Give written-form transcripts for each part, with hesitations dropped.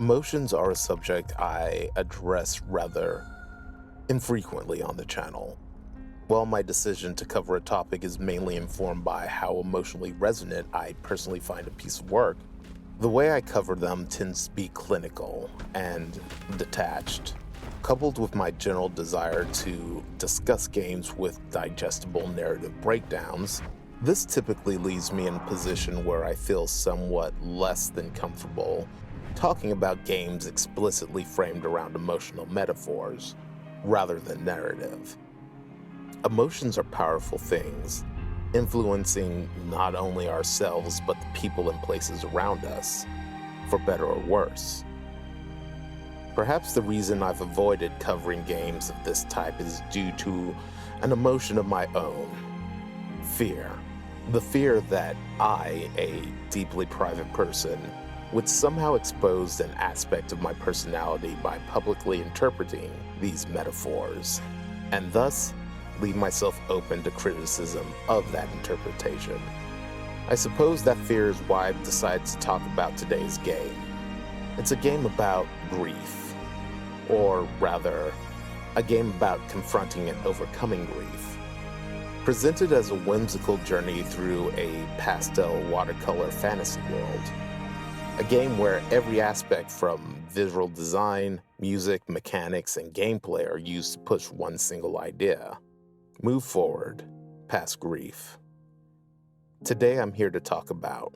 Emotions are a subject I address rather infrequently on the channel. While my decision to cover a topic is mainly informed by how emotionally resonant I personally find a piece of work, the way I cover them tends to be clinical and detached. Coupled with my general desire to discuss games with digestible narrative breakdowns, this typically leaves me in a position where I feel somewhat less than comfortable talking about games explicitly framed around emotional metaphors, rather than narrative. Emotions are powerful things, influencing not only ourselves but the people and places around us, for better or worse. Perhaps the reason I've avoided covering games of this type is due to an emotion of my own: fear. The fear that I, a deeply private person, would somehow expose an aspect of my personality by publicly interpreting these metaphors, and thus leave myself open to criticism of that interpretation. I suppose that fear is why I've decided to talk about today's game. It's a game about grief, or rather, a game about confronting and overcoming grief. Presented as a whimsical journey through a pastel watercolor fantasy world. A game where every aspect from visual design, music, mechanics, and gameplay are used to push one single idea: move forward, past grief. Today I'm here to talk about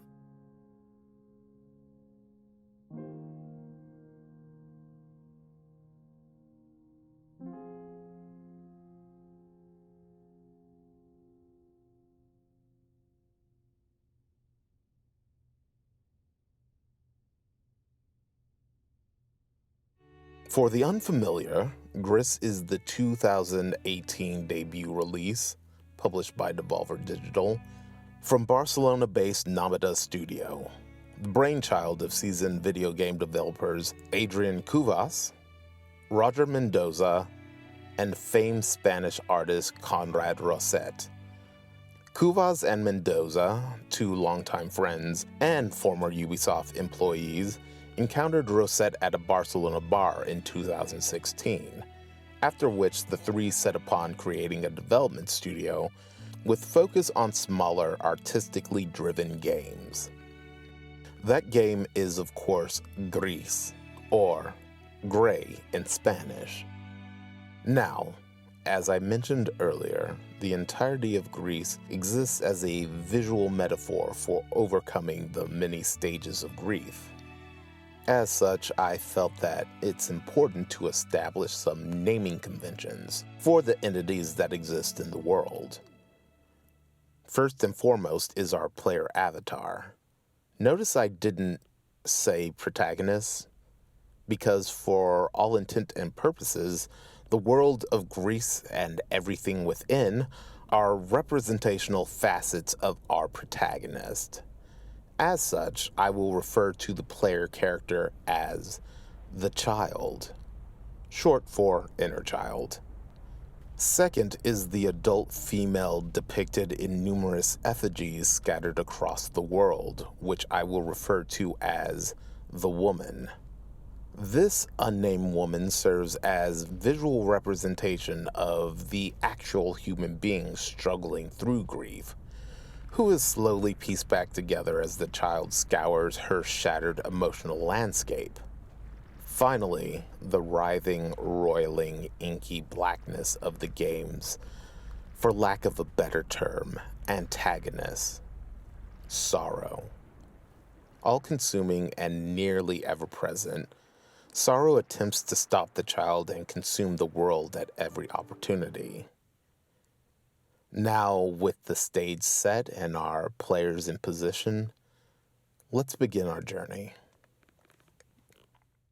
For the unfamiliar, GRIS is the 2018 debut release, published by Devolver Digital, from Barcelona-based Namada Studio, the brainchild of seasoned video game developers Adrian Cuvas, Roger Mendoza, and famed Spanish artist Conrad Rosset. Cuvas and Mendoza, two longtime friends and former Ubisoft employees, encountered Rosset at a Barcelona bar in 2016, after which the three set upon creating a development studio with focus on smaller, artistically driven games. That game is, of course, GRIS, or gray in Spanish. Now, as I mentioned earlier, the entirety of GRIS exists as a visual metaphor for overcoming the many stages of grief. As such, I felt that it's important to establish some naming conventions for the entities that exist in the world. First and foremost is our player avatar. Notice I didn't say protagonist, because for all intent and purposes, the world of GRIS and everything within are representational facets of our protagonist. As such, I will refer to the player character as the child, short for inner child. Second is the adult female depicted in numerous effigies scattered across the world, which I will refer to as the woman. This unnamed woman serves as visual representation of the actual human being struggling through grief, who is slowly pieced back together as the child scours her shattered emotional landscape. Finally, the writhing, roiling, inky blackness of the game's, for lack of a better term, antagonist, sorrow. All-consuming and nearly ever-present, Sorrow attempts to stop the child and consume the world at every opportunity. Now, with the stage set and our players in position, let's begin our journey.